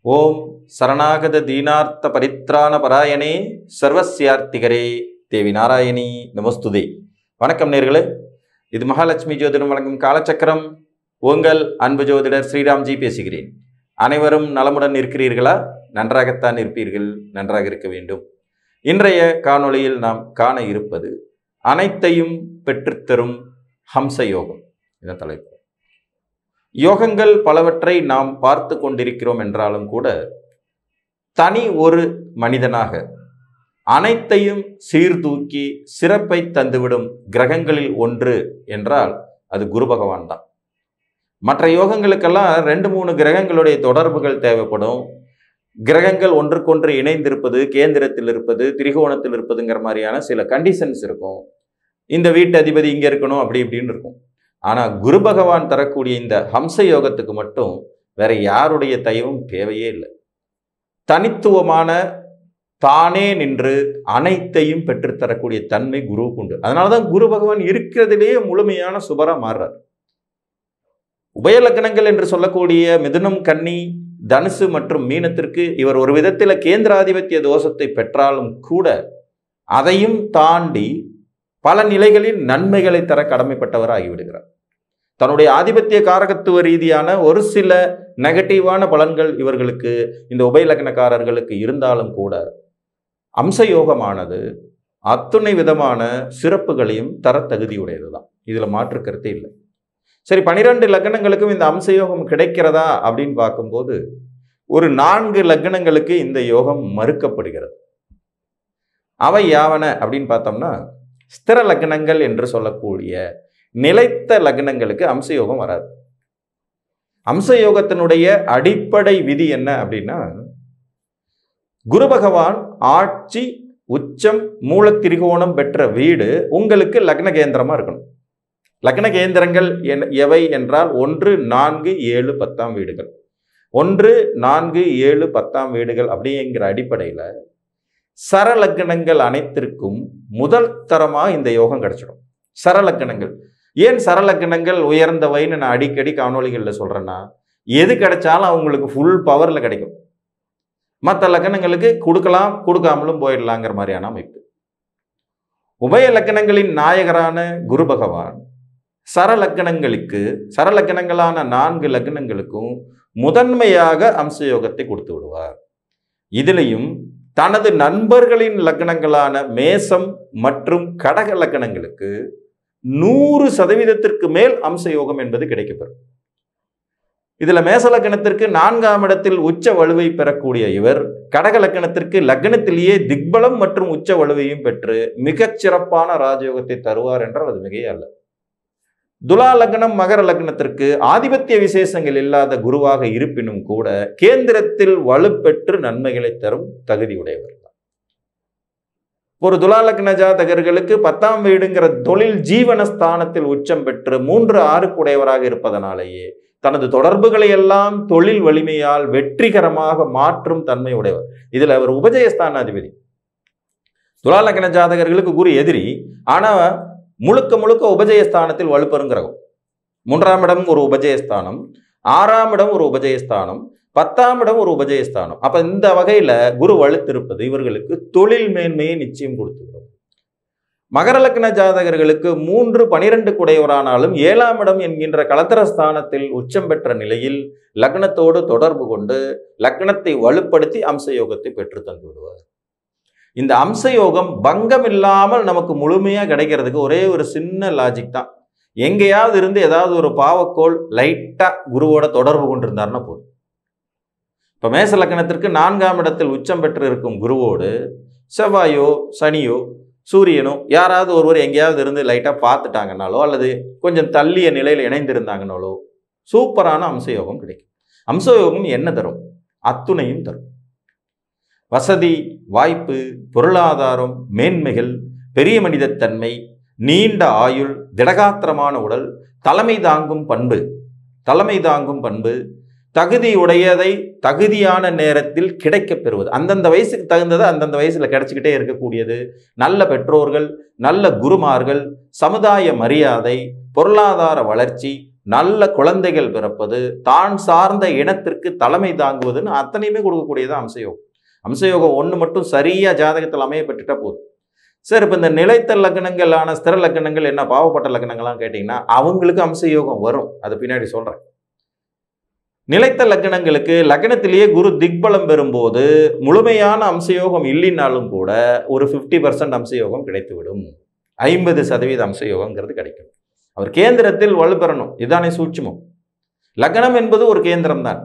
ஓம் சரணாகத தீனார்த்த பரித்ராண பராயணே சர்வஸ்யார்த்திகரே தேவி நாராயணி நமஸ்துதே. வணக்கம் நேர்களே, இது மகாலட்சுமி ஜோதிடம் வழங்கும் காலச்சக்கரம். உங்கள் அன்பு ஜோதிடர் ஸ்ரீராம்ஜி பேசுகிறேன். அனைவரும் நலமுடன் இருக்கிறீர்களா? நன்றாகத்தான் இருப்பீர்கள், நன்றாக இருக்க வேண்டும். இன்றைய காணொளியில் நாம் காண இருப்பது அனைத்தையும் பெற்றுத்தரும் ஹம்ச யோகம். இதன் தலைப்பு. யோகங்கள் பலவற்றை நாம் பார்த்து கொண்டிருக்கிறோம் என்றாலும் கூட தனி ஒரு மனிதனாக அனைத்தையும் சீர்தூக்கி சிறப்பை தந்துவிடும் கிரகங்களில் ஒன்று என்றால் அது குரு பகவான் தான். மற்ற யோகங்களுக்கெல்லாம் 2-3 கிரகங்களுடைய தொடர்புகள் தேவைப்படும். கிரகங்கள் ஒன்றுக்கொன்று இணைந்திருப்பது, கேந்திரத்தில் இருப்பது, திரிகோணத்தில் இருப்பதுங்கிற மாதிரியான சில கண்டிஷன்ஸ் இருக்கும். இந்த வீட்டு அதிபதி இங்கே இருக்கணும் அப்படி இப்படின்னு இருக்கும். ஆனால் குரு பகவான் தரக்கூடிய இந்த ஹம்ச யோகத்துக்கு மட்டும் வேற யாருடைய தயவும் தேவையே இல்லை. தனித்துவமான தானே நின்று அனைத்தையும் பெற்றுத்தரக்கூடிய தன்மை குருவுக்கு உண்டு. அதனாலதான் குரு பகவான் இருக்கிறதுலேயே முழுமையான சுபரா மாறுறார். உபயலக்கணங்கள் என்று சொல்லக்கூடிய மிதுனம், கன்னி, தனுசு மற்றும் மீனத்திற்கு இவர் ஒரு விதத்தில் கேந்திராதிபத்திய தோஷத்தை பெற்றாலும் கூட அதையும் தாண்டி பல நிலைகளில் நன்மைகளை தர கடமைப்பட்டவர் ஆகிவிடுகிறார். தன்னுடைய ஆதிபத்திய காரகத்துவ ரீதியான ஒரு சில நெகட்டிவான பலன்கள் இவர்களுக்கு, இந்த உபயலக்னக்காரர்களுக்கு இருந்தாலும் கூட அம்சயோகமானது அத்துணை விதமான சிறப்புகளையும் தர தகுதியுடையதுதான். இதுல மாற்று கருத்தே இல்லை. சரி, 12 லக்னங்களுக்கும் இந்த அம்சயோகம் கிடைக்கிறதா அப்படின்னு பார்க்கும்போது ஒரு 4 லக்னங்களுக்கு இந்த யோகம் மறுக்கப்படுகிறது. அவை யாவன அப்படின்னு பார்த்தோம்னா, ஸ்திர லக்னங்கள் என்று சொல்லக்கூடிய நிலைத்த லக்னங்களுக்கு அம்சயோகம் வராது. அம்சயோகத்தினுடைய அடிப்படை விதி என்ன அப்படின்னா, குரு பகவான் ஆட்சி, உச்சம், மூலத்திரிகோணம் பெற்ற வீடு உங்களுக்கு லக்ன கேந்திரமா இருக்கணும். லக்ன கேந்திரங்கள் எவை என்றால் 1, 4, 7, 10 வீடுகள். 1, 4, 7, 10 வீடுகள் அப்படிங்கிற அடிப்படையில் சரலக்கணங்கள் அனைத்திற்கும் முதல் தரமா இந்த யோகம் கிடைச்சிடும். சரலக்கணங்கள் ஏன் சரலக்கணங்கள் உயர்ந்தவைன்னு நான் அடிக்கடி காணொளிகளில் சொல்றேன்னா, எது கிடைச்சாலும் அவங்களுக்கு ஃபுல் பவர்ல கிடைக்கும். மற்ற லக்கணங்களுக்கு கொடுக்கலாம், கொடுக்காமலும் போயிடலாங்கிற மாதிரியான அமைப்பு. உபய லக்கணங்களின் நாயகரான குரு பகவான் சரலக்கணங்களுக்கு, சரலக்கணங்களான 4 லக்னங்களுக்கும் முதன்மையாக அம்சயோகத்தை கொடுத்து விடுவார். இதிலையும் தனது நண்பர்களின் லக்னங்களான மேசம் மற்றும் கடக லக்னங்களுக்கு 100% மேல் அம்சயோகம் என்பது கிடைக்கப்பெறும். இதுல மேச லக்னத்திற்கு 4ஆம் இடத்தில் உச்ச வலுவை பெறக்கூடிய இவர் கடக லக்னத்திற்கு லக்னத்திலேயே திக்பலம் மற்றும் உச்ச வலுவையும் பெற்று மிகச் சிறப்பான ராஜயோகத்தை தருவார் என்றால் அது மிகையே அல்ல. துலா லக்னம், மகர லக்னத்திற்கு ஆதிபத்திய விசேஷங்கள் இல்லாத குருவாக இருப்பினும் கூட கேந்திரத்தில் வலுப்பெற்று நன்மைகளை தரும் தகுதியுடையவர். ஒரு துலா லக்ன ஜாதகர்களுக்கு 10ஆம் வீடுங்கிற தொழில் ஜீவனஸ்தானத்தில் உச்சம் பெற்று 3-6 உடையவராக இருப்பதனாலேயே தனது தொடர்புகளை எல்லாம் தொழில் வலிமையால் வெற்றிகரமாக மாற்றும் தன்மை உடையவர். இதுல அவர் உபஜயஸ்தானாதிபதி. துலா லக்ன ஜாதகர்களுக்கு குரு எதிரி, ஆனா முழுக்க முழுக்க உபஜயஸ்தானத்தில் வலுப்பெறும் கிரகம். 3ஆம் இடம் ஒரு உபஜயஸ்தானம், 6ஆம் இடம் ஒரு உபஜயஸ்தானம், 10ஆம் இடம் ஒரு உபஜயஸ்தானம். அப்ப இந்த வகையில குரு வலுத்திருப்பது இவர்களுக்கு தொழில் மேன்மையை நிச்சயம் கொடுத்துவிடும். மகர லக்ன ஜாதகர்களுக்கு 3, 12 உடையவரானாலும் 7ஆம் இடம் என்கின்ற கலத்திரஸ்தானத்தில் உச்சம் பெற்ற நிலையில் லக்னத்தோடு தொடர்பு கொண்டு லக்னத்தை வலுப்படுத்தி அம்சயோகத்தை பெற்று தந்து விடுவார். இந்த அம்சயோகம் பங்கம் இல்லாமல் நமக்கு முழுமையா கிடைக்கிறதுக்கு ஒரே ஒரு சின்ன லாஜிக் தான். எங்கேயாவது இருந்து ஏதாவது ஒரு பாவக்கோள் லைட்டா குருவோட தொடர்பு கொண்டிருந்தாருன்னா போதும். இப்ப மேச லக்னத்திற்கு 4ஆம் இடத்தில் உச்சம் பெற்று இருக்கும் குருவோடு செவ்வாயோ, சனியோ, சூரியனோ யாராவது ஒருவர் எங்கேயாவது இருந்து லைட்டா பார்த்துட்டாங்கன்னாலோ அல்லது கொஞ்சம் தள்ளிய நிலையில் இணைந்திருந்தாங்கனாலோ சூப்பரான அம்சயோகம் கிடைக்கும். அம்சயோகம் என்ன தரும்? அத்துணையும் தரும். வசதி, வாய்ப்பு, பொருளாதாரம், மேன்மைகள், பெரிய மனிதத்தன்மை, நீண்ட ஆயுள், திடகாத்திரமான உடல், தலைமை தாங்கும் பண்பு, தகுதி உடையதை தகுதியான நேரத்தில் கிடைக்கப் பெறுவது. அந்தந்த வயசுக்கு தகுந்தது அந்தந்த வயசுல கிடைச்சிக்கிட்டே இருக்கக்கூடியது. நல்ல பெற்றோர்கள், நல்ல குருமார்கள், சமுதாய மரியாதை, பொருளாதார வளர்ச்சி, நல்ல குழந்தைகள் பிறப்பது, தான் சார்ந்த இனத்திற்கு தலைமை தாங்குவதுன்னு அத்தனையுமே கொடுக்கக்கூடியதான் அம்சயோகம். அம்சயோகம் ஒன்று மட்டும் சரியா ஜாதகத்தில் அமைய பெற்றுட்டா போதும். சார், இப்போ இந்த நிலைத்த லக்னங்களான ஸ்திர லக்னங்கள் என்ன பாவப்பட்ட லக்னங்கள்லாம் கேட்டிங்கன்னா அவங்களுக்கு அம்சயோகம் வரும். அது பின்னாடி சொல்கிறேன். நிலைத்த லக்னங்களுக்கு லக்னத்திலேயே குரு திக்பலம் பெறும்போது முழுமையான அம்சயோகம் இல்லைனாலும் கூட ஒரு 50% அம்சயோகம் கிடைத்துவிடும். 50% அம்சயோகங்கிறது கிடைக்கும். அவர் கேந்திரத்தில் வலுப்பெறணும். இதுதானே சூட்சுமம். லக்னம் என்பது ஒரு கேந்திரம் தான்.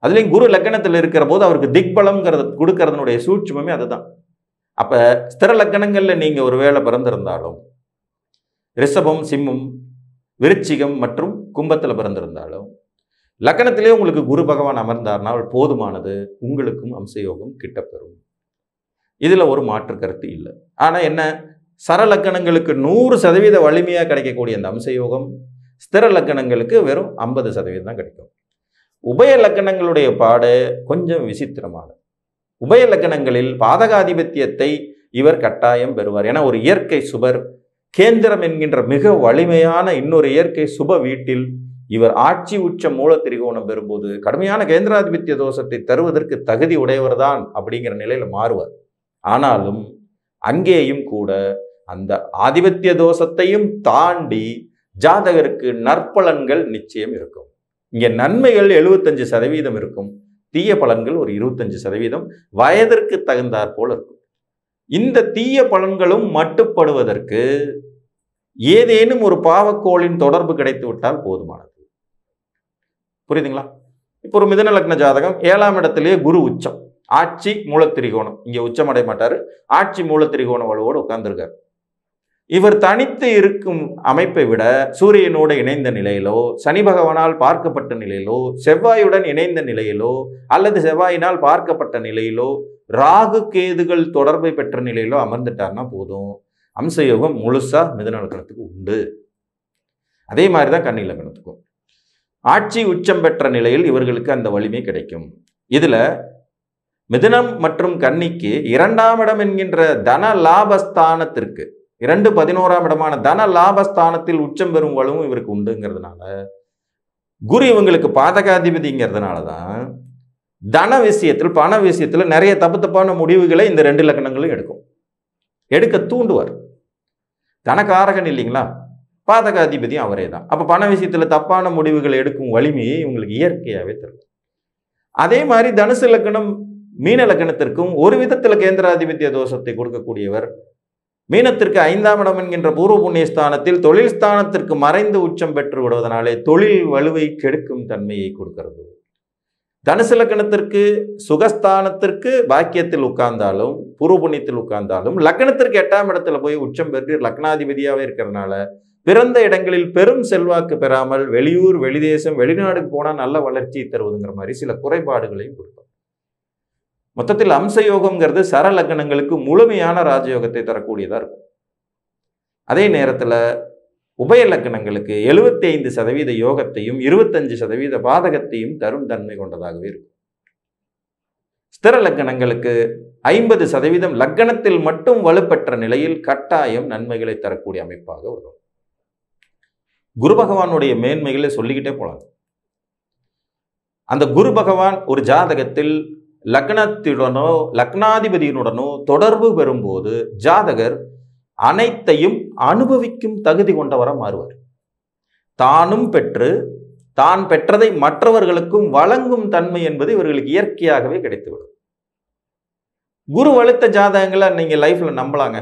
அதுலேயும் குரு லக்னத்தில் இருக்கிற போது அவருக்கு திக்பலம்ங்கிறது கொடுக்கறதுனுடைய சூட்சுமமே அதுதான். அப்போ ஸ்திர லக்னங்களில் நீங்கள் ஒரு வேளை பிறந்திருந்தாலும், ரிஷபம், சிம்மம், விருச்சிகம் மற்றும் கும்பத்தில் பிறந்திருந்தாலும், லக்னத்திலே உங்களுக்கு குரு பகவான் அமர்ந்தார்னால் போதுமானது. உங்களுக்கும் அம்சயோகம் கிட்டப்பெறும். இதில் ஒரு மாற்று கருத்து இல்லை. ஆனால் என்ன, சரலக்கணங்களுக்கு 100% வலிமையாக கிடைக்கக்கூடிய அந்த அம்சயோகம் ஸ்திர லக்கணங்களுக்கு வெறும் 50% தான் கிடைக்கும். உபய லக்கணங்களுடைய பாடு கொஞ்சம் விசித்திரமானது. உபய லக்கணங்களில் பாதகாதிபத்தியத்தை இவர் கட்டாயம் பெறுவார். ஏன்னா ஒரு இயற்கை சுபர் கேந்திரம் என்கின்ற மிக வலிமையான இன்னொரு இயற்கை சுப வீட்டில் இவர் ஆட்சி உச்ச மூல திரிகோணம் பெறும்போது கடுமையான கேந்திராதிபத்திய தோஷத்தை தருவதற்கு தகுதி உடையவர் தான் அப்படிங்கிற நிலையில மாறுவார். ஆனாலும் அங்கேயும் கூட அந்த ஆதிபத்திய தோஷத்தையும் தாண்டி ஜாதகருக்கு நற்பலன்கள் நிச்சயம் இருக்கும். இங்கே நன்மைகள் 75% இருக்கும், தீய பலன்கள் ஒரு 25% வயதிற்கு தகுந்தாற் போல இருக்கும். இந்த தீய பலன்களும் மட்டுப்படுவதற்கு ஏதேனும் ஒரு பாவக்கோளின் தொடர்பு கிடைத்து விட்டால் போதுமானது. புரியுதுங்களா? இப்போ ஒரு மிதுன லக்ன ஜாதகம் 7ஆம் இடத்திலேயே குரு உச்சம், ஆட்சி மூலத்திரிகோணம். இங்கே உச்சம் அடைய மாட்டாரு, ஆட்சி மூலத்திரிகோண வலுவோடு உட்கார்ந்துருக்கார். இவர் தனித்து இருக்கும் அமைப்பை விட சூரியனோடு இணைந்த நிலையிலோ, சனி பகவானால் பார்க்கப்பட்ட நிலையிலோ, செவ்வாயுடன் இணைந்த நிலையிலோ, அல்லது செவ்வாயினால் பார்க்கப்பட்ட நிலையிலோ, ராகு கேதுகள் தொடர்பை பெற்ற நிலையிலோ அமர்ந்துட்டார்னா போதும், அம்சயோகம் முழுசா மிதுன லக்னத்துக்கு உண்டு. அதே மாதிரி தான் கன்னி லக்னத்துக்கும் ஆட்சி உச்சம் பெற்ற நிலையில் இவர்களுக்கு அந்த வலிமை கிடைக்கும். இதுல மிதுனம் மற்றும் கன்னிக்கு 2ஆம் இடம் என்கின்ற தன லாபஸ்தானத்திற்கு 2-11ஆம் இடமான தன லாபஸ்தானத்தில் உச்சம் பெறும் வலுவும் இவருக்கு உண்டுங்கிறதுனால, குரு இவங்களுக்கு பாதகாதிபதிங்கிறதுனால தான் தன விஷயத்தில் பண விஷயத்தில் நிறைய தப்பான முடிவுகளை இந்த 2 லக்னங்களும் எடுக்க தூண்டுவார். தனக்காரகன் இல்லைங்களா, பாதகாதிபதியும் அவரே தான். அப்போ பண விஷயத்தில் தப்பான முடிவுகளை எடுக்கும் வலிமையை இவங்களுக்கு இயற்கையாகவே தரும். அதே மாதிரி தனுசு லக்னம் மீன லக்னத்திற்கும் ஒரு விதத்தில் கேந்திராதிபத்திய தோஷத்தை கொடுக்கக்கூடியவர். மீனத்திற்கு 5ஆம் இடம் என்கின்ற பூர்வ புண்ணிய ஸ்தானத்தில் தொழில் ஸ்தானத்திற்கு மறைந்து உச்சம் பெற்று விடுவதனாலே தொழில் வலுவை கெடுக்கும் தன்மையை கொடுக்கிறது. தனுசு லக்னத்திற்கு சுகஸ்தானத்திற்கு பாக்கியத்தில் உட்கார்ந்தாலும் பூர்வ புண்ணியத்தில் உட்கார்ந்தாலும் லக்னத்திற்கு 8ஆம் இடத்துல போய் உச்சம் பெற்று லக்னாதிபதியாகவே இருக்கிறதுனால பிறந்த இடங்களில் பெரும் செல்வாக்கு பெறாமல் வெளியூர், வெளிதேசம், வெளிநாடுக்கு போனால் நல்ல வளர்ச்சியை தருவதுங்கிற மாதிரி சில குறைபாடுகளையும் கொடுக்கும். மொத்தத்தில் அம்சயோகம்ங்கிறது சர லக்னங்களுக்கு முழுமையான ராஜயோகத்தை தரக்கூடியதாக இருக்கும். அதே நேரத்தில் உபய லக்னங்களுக்கு 75% யோகத்தையும் 25% பாதகத்தையும் தரும் தன்மை கொண்டதாகவே இருக்கும். ஸ்திர லக்னங்களுக்கு 50% லக்னத்தில் மட்டும் வலுப்பெற்ற நிலையில் கட்டாயம் நன்மைகளை தரக்கூடிய அமைப்பாக வரும். குரு பகவானுடைய மேன்மைகளை சொல்லிக்கிட்டே போலாம். அந்த குரு பகவான் ஒரு ஜாதகத்தில் லக்னத்துடனோ லக்னாதிபதியினுடனோ தொடர்பு பெறும்போது ஜாதகர் அனைத்தையும் அனுபவிக்கும் தகுதி கொண்டவராக மாறுவார். தானும் பெற்று தான் பெற்றதை மற்றவர்களுக்கும் வழங்கும் தன்மை என்பது இவர்களுக்கு இயற்கையாகவே கிடைத்துவிடும். குரு வலுத்த ஜாதகங்களை நீங்க லைஃப்ல நம்பலாங்க.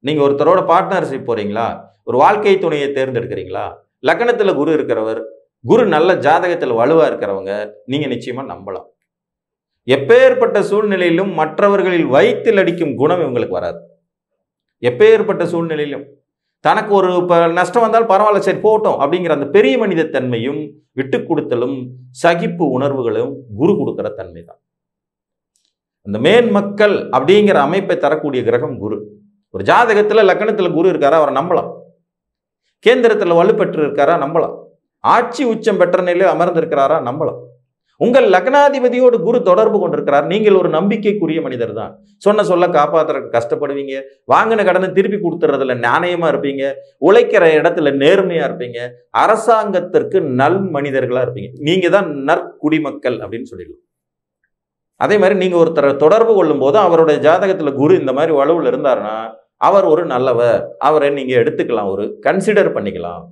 நீங்க ஒருத்தரோட பார்ட்னர்ஷிப் போறீங்களா, ஒரு வாழ்க்கை துணையை தேர்ந்தெடுக்கிறீங்களா, லக்னத்துல குரு இருக்கிறவர், குரு நல்ல ஜாதகத்தில் வலுவா இருக்கிறவங்க நீங்க நிச்சயமா நம்பலாம். எப்பேற்பட்ட சூழ்நிலையிலும் மற்றவர்களில் வயிற்றில் அடிக்கும் குணம் இவங்களுக்கு வராது. எப்பேற்பட்ட சூழ்நிலையிலும் தனக்கு ஒரு நஷ்டம் வந்தால் பரவாயில்ல, சரி போட்டோம் அப்படிங்கிற அந்த பெரிய மனித தன்மையும் விட்டு கொடுத்தலும் சகிப்பு உணர்வுகளும் குரு கொடுக்கிற தன்மை தான். அந்த மேன்மக்கள் அப்படிங்கிற அமைப்பை தரக்கூடிய கிரகம் குரு. ஒரு ஜாதகத்துல லக்னத்துல குரு இருக்காரா, அவரை நம்பலாம். கேந்திரத்துல வலுப்பெற்று இருக்காரா, நம்பலாம். ஆட்சி உச்சம் பெற்ற நிலையில் அமர்ந்திருக்கிறாரா, நம்பலாம். உங்கள் லக்னாதிபதியோடு குரு தொடர்பு கொண்டிருக்கிறார். நீங்கள் ஒரு நம்பிக்கைக்குரிய மனிதர் தான். சொன்ன சொல்ல காப்பாற்றுறதுக்கு கஷ்டப்படுவீங்க. வாங்கின கடனை திருப்பி கொடுத்துறதுல நாணயமா இருப்பீங்க. உழைக்கிற இடத்துல நேர்மையா இருப்பீங்க. அரசாங்கத்திற்கு நல் மனிதர்களா இருப்பீங்க. நீங்க தான் நற்குடிமக்கள் அப்படின்னு சொல்லிடலாம். அதே மாதிரி நீங்க ஒருத்தரை தொடர்பு கொள்ளும் போது அவருடைய ஜாதகத்துல குரு இந்த மாதிரி வலுவில் இருந்தாருன்னா அவர் ஒரு நல்லவர், அவரை நீங்க எடுத்துக்கலாம், ஒரு கன்சிடர் பண்ணிக்கலாம்,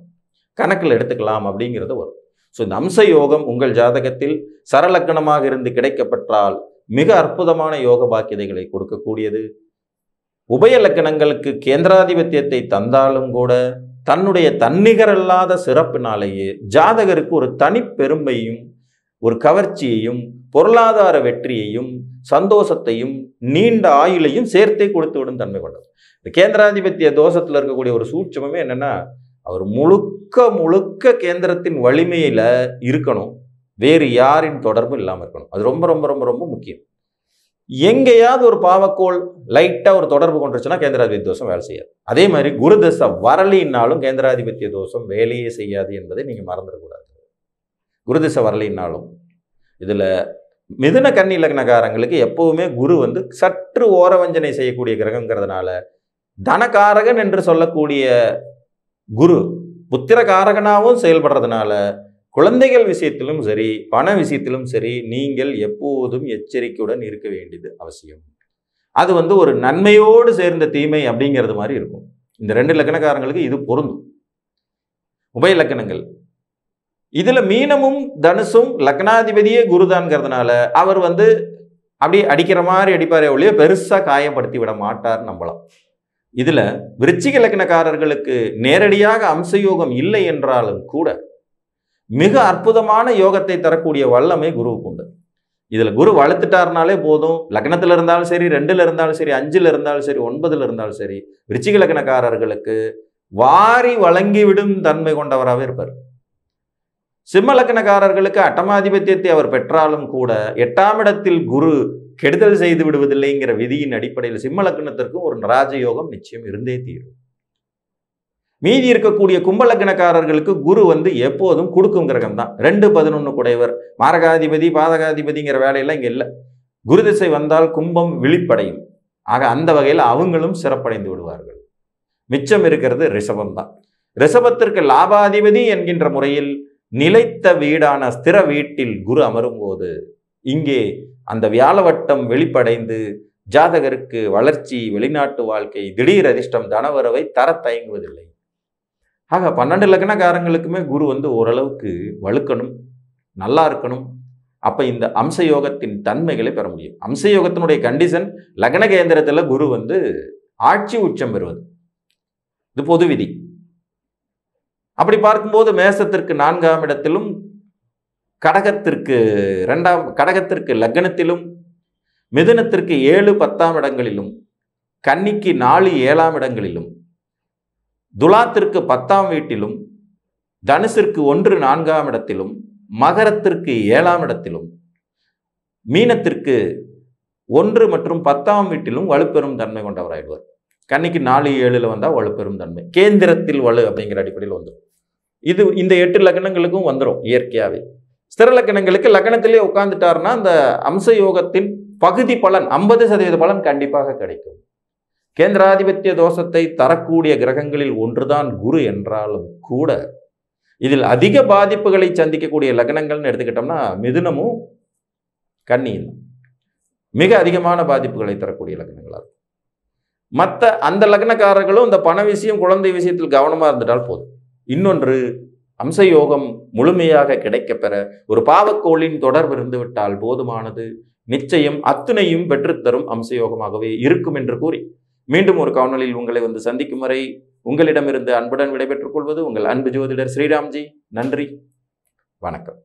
கணக்கில் எடுத்துக்கலாம் அப்படிங்கிறது வரும். ஸோ இந்த அம்ச யோகம் உங்கள் ஜாதகத்தில் சரலக்கணமாக இருந்து கிடைக்கப்பட்டால் மிக அற்புதமான யோக பாக்கியதைகளை கொடுக்கக்கூடியது. உபய லக்கணங்களுக்கு கேந்திராதிபத்தியத்தை தந்தாலும் கூட தன்னுடைய தன்னிகரல்லாத சிறப்பினாலேயே ஜாதகருக்கு ஒரு தனிப்பெருமையும் ஒரு கவர்ச்சியையும் பொருளாதார வெற்றியையும் சந்தோஷத்தையும் நீண்ட ஆயுளையும் சேர்த்தே கொடுத்து விடும் தன்மை கொண்டது. இந்த கேந்திராதிபத்திய தோஷத்தில் இருக்கக்கூடிய ஒரு சூட்சமே என்னன்னா, அவர் முழுக்க முழுக்க கேந்திரத்தின் வலிமையில இருக்கணும், வேறு யாரின் தொடர்பும் இல்லாமல் இருக்கணும். அது ரொம்ப ரொம்ப ரொம்ப ரொம்ப முக்கியம். எங்கேயாவது ஒரு பாவக்கோள் லைட்டா ஒரு தொடர்பு கொண்டுருச்சுன்னா கேந்திராதிபத்திய தோஷம் வேலை செய்யாது. அதே மாதிரி குரு தசை வரலினாலும் கேந்திராதிபத்திய தோஷம் வேலையே செய்யாது என்பதை நீங்க மறந்துடக்கூடாது. குரு தசை வரலினாலும் இதுல மிதுன கன்னி லக்னக்காரங்களுக்கு எப்பவுமே குரு சற்று ஓரவஞ்சனை செய்யக்கூடிய கிரகங்கிறதுனால தனகாரகன் என்று சொல்லக்கூடிய குரு புத்திரகாரகனாகவும் செயல்படுறதுனால குழந்தைகள் விஷயத்திலும் சரி பண விஷயத்திலும் சரி நீங்கள் எப்போதும் எச்சரிக்கையுடன் இருக்க வேண்டியது அவசியம். அது ஒரு நன்மையோடு சேர்ந்த தீமை அப்படிங்கிறது மாதிரி இருக்கும். இந்த 2 லக்னக்காரங்களுக்கு இது பொருந்தும். உபய லக்கணங்கள் இதுல மீனமும் தனுசும் லக்னாதிபதியே குருதான்ங்கிறதுனால அவர் அப்படியே அடிக்கிற மாதிரி அடிப்பாரே ஒழிய பெருசா காயப்படுத்தி விட மாட்டார் நம்பலாம். இதுல விருச்சிக லக்னக்காரர்களுக்கு நேரடியாக அம்சயோகம் இல்லை என்றாலும் கூட மிக அற்புதமான யோகத்தை தரக்கூடிய வல்லமை குருவுக்கு உண்டு. இதுல குரு வளர்த்துட்டாருனாலே போதும். லக்னத்துல இருந்தாலும் சரி, 2ல் இருந்தாலும் சரி, 5ல் இருந்தாலும் சரி, 9ல் இருந்தாலும் சரி, விருச்சிக லக்னக்காரர்களுக்கு வாரி வழங்கிவிடும் தன்மை கொண்டவராகவே இருப்பார். சிம்ம லக்னக்காரர்களுக்கு அட்டமாதிபத்தியத்தை அவர் பெற்றாலும் கூட 8ஆம் இடத்தில் குரு கெடுதல் செய்து விடுவதில்லைங்கிற விதியின் அடிப்படையில் சிம்ம லக்னத்திற்கும் ஒரு ராஜயோகம் நிச்சயம் இருந்தே தீரும். மீதி இருக்கக்கூடிய கும்ப லக்னக்காரர்களுக்கு குரு எப்போதும் கொடுக்கும் கிரகம் தான். 2-11 குடையவர், மாரகாதிபதி பாதகாதிபதிங்கிற வேலையெல்லாம் இங்க இல்லை. குரு திசை வந்தால் கும்பம் விழிப்படையும். ஆக அந்த வகையில் அவங்களும் சிறப்படைந்து விடுவார்கள். மிச்சம் இருக்கிறது ரிஷபம் தான். ரிஷபத்திற்கு லாபாதிபதி என்கின்ற முறையில் நிலைத்த வீடான ஸ்திர வீட்டில் குரு அமரும் போது இங்கே அந்த வியாழவட்டம் வெளிப்படைந்து ஜாதகருக்கு வளர்ச்சி, வெளிநாட்டு வாழ்க்கை, திடீர் அதிர்ஷ்டம், தனவரவை தர தயங்குவதில்லை. ஆக 12 லக்னக்காரங்களுக்குமே குரு ஓரளவுக்கு வலுக்கணும், நல்லா இருக்கணும். அப்ப இந்த அம்சயோகத்தின் தன்மைகளை பெற முடியும். அம்சயோகத்தினுடைய கண்டிஷன் லக்ன கேந்திரத்துல குரு ஆட்சி உச்சம் பெறுவது, இது பொது விதி. அப்படி பார்க்கும்போது மேசத்திற்கு 4ஆம் இடத்திலும் கடகத்திற்கு லக்னத்திலும் மிதுனத்திற்கு 7-10ஆம் இடங்களிலும் கன்னிக்கு 4-7ஆம் இடங்களிலும் துலாத்திற்கு 10ஆம் வீட்டிலும் தனுசிற்கு 1-4ஆம் இடத்திலும் மகரத்திற்கு 7ஆம் இடத்திலும் மீனத்திற்கு 1 மற்றும் 10ஆம் வீட்டிலும் வலுப்பெறும் தன்மை கொண்டவராயிடுவார். கன்னிக்கு 4-7ல் வந்தால் வலுப்பெறும் தன்மை, கேந்திரத்தில் வலு அப்படிங்கிற அடிப்படையில் வந்துடும். இது இந்த 8 லக்னங்களுக்கும் வந்துடும் இயற்கையாகவே. ஸ்திர லக்னங்களுக்கு லக்னத்திலே உட்கார்ந்துட்டாருன்னா அந்த அம்சயோகத்தின் பகுதி பலன் 50% பலன் கண்டிப்பாக கிடைக்கும். கேந்திராதிபத்திய தோஷத்தை தரக்கூடிய கிரகங்களில் ஒன்றுதான் குரு என்றாலும் கூட இதில் அதிக பாதிப்புகளை சந்திக்கக்கூடிய லக்னங்கள்னு எடுத்துக்கிட்டோம்னா மிதுனமும் கன்னியும் மிக அதிகமான பாதிப்புகளை தரக்கூடிய லக்னங்களாக இருக்கும். மற்ற அந்த லக்னக்காரர்களும் இந்த பண விஷயம் குழந்தை விஷயத்தில் கவனமாக இருந்துட்டால் போதும். இன்னொன்று, அம்சயோகம் முழுமையாக கிடைக்கப்பெற ஒரு பாவக்கோளின் தொடர்பு இருந்து விட்டால் போதுமானது. நிச்சயம் அத்துணையும் பெற்றுத்தரும் அம்சயோகமாகவே இருக்கும் என்று கூறி மீண்டும் ஒரு காணொளியில் உங்களை சந்திக்கும் வரை உங்களிடமிருந்து அன்புடன் விடைபெற்றுக் கொள்வது உங்கள் அன்பு ஜோதிடர் ஸ்ரீராம்ஜி. நன்றி, வணக்கம்.